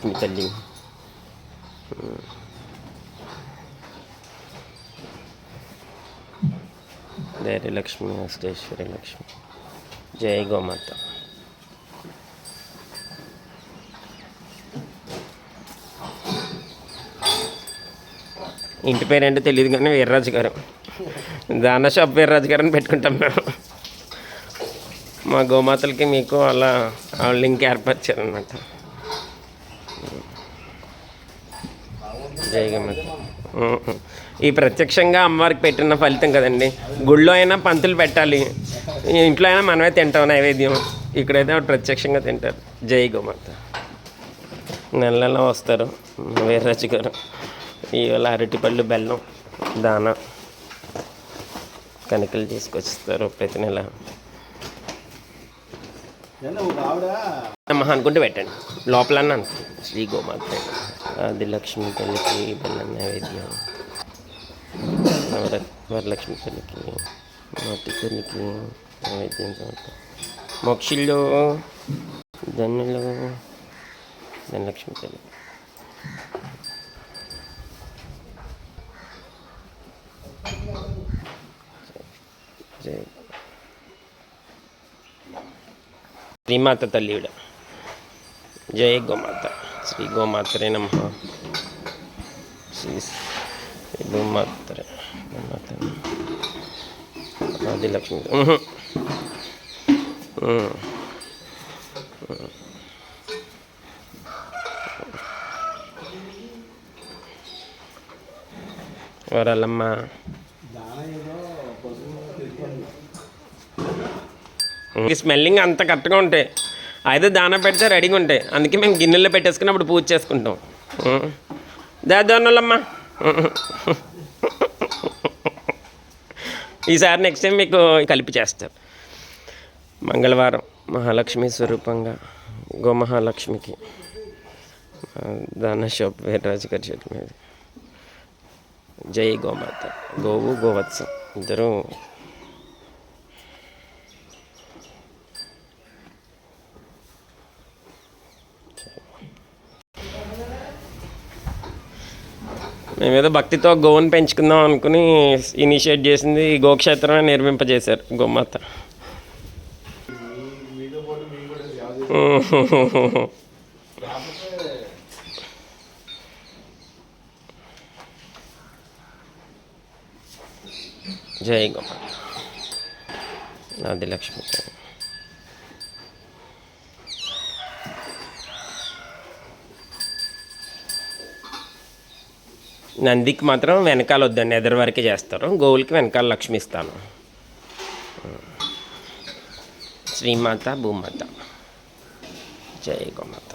మీ తల్లి ధైర్యలక్ష్మి అష్టేశ్వరి లక్ష్మి. జై గోమాత. ఇంటి పేరేంటో తెలియదు కానీ వీర్రాజు గారు, దాన షాప్ వీర్రాజు గారు అని పెట్టుకుంటాం మేము. మా గోమాతలకి మీకు అలా లింక్ ఏర్పరిచారనమాట. జై గోమాత. ఈ ప్రత్యక్షంగా అమ్మవారికి పెట్టిన ఫలితం కదండి. గుళ్ళో అయినా పంతులు పెట్టాలి, ఇంట్లో అయినా మనమే తింటాం నైవేద్యం, ఇక్కడైతే ప్రత్యక్షంగా తింటారు. జై గోమాత. నెల నెల వస్తారు వీర్రాజు గారు. ఇవాళ అరటిపళ్ళు, బెల్లం, దాన, కనికలు తీసుకొచ్చిస్తారు ప్రతి నెల. మహా అనుకుంటే పెట్టండి, లోపలన్నా అనుకుంటే. శ్రీ గోమాత. అది లక్ష్మీ తల్లికి బెల్లం నైవేద్యం, వరలక్ష్మి తల్లికి, మట్టి తల్లికి నైవేద్యం. మోక్షిల్లో ధన్యులు ధనలక్ష్మి తల్లి. జై శ్రీమాత తల్లి. జై గోమాత. శ్రీ గోమాతరే నమః. శ్రీ గోమాతరే ఆదిలక్ష్మి. వరలమ్మ. స్మెల్లింగ్ అంత కరెక్ట్గా ఉంటాయి, అయితే దానా పెడితే రెడీగా ఉంటాయి. అందుకే మేము గిన్నెల్లో పెట్టేసుకుని అప్పుడు పూజ చేసుకుంటాం. దాదోనలమ్మ. ఈసారి నెక్స్ట్ టైం మీకు కలిపి చేస్తారు. మంగళవారం మహాలక్ష్మి స్వరూపంగా గోమహాలక్ష్మికి దాన షాప్ వీర్రాజు గారి చెట్టు మీద. జై గోమాత. గోవు గోవత్సం ఇద్దరు మేమేదో భక్తితో గోవుని పెంచుకుందాం అనుకుని ఇనిషియేట్ చేసింది ఈ గోక్షేత్రమే నిర్మింపజేశారు గోమాత. జై గోమాత. ఆదిలక్ష్మి. నందికి మాత్రం వెనకాల వద్దండి, ఎదరి వరకే చేస్తారు. గోవులకి వెనకాల లక్ష్మి ఇస్తాను. శ్రీమాత భూమాత. జై గోమాత.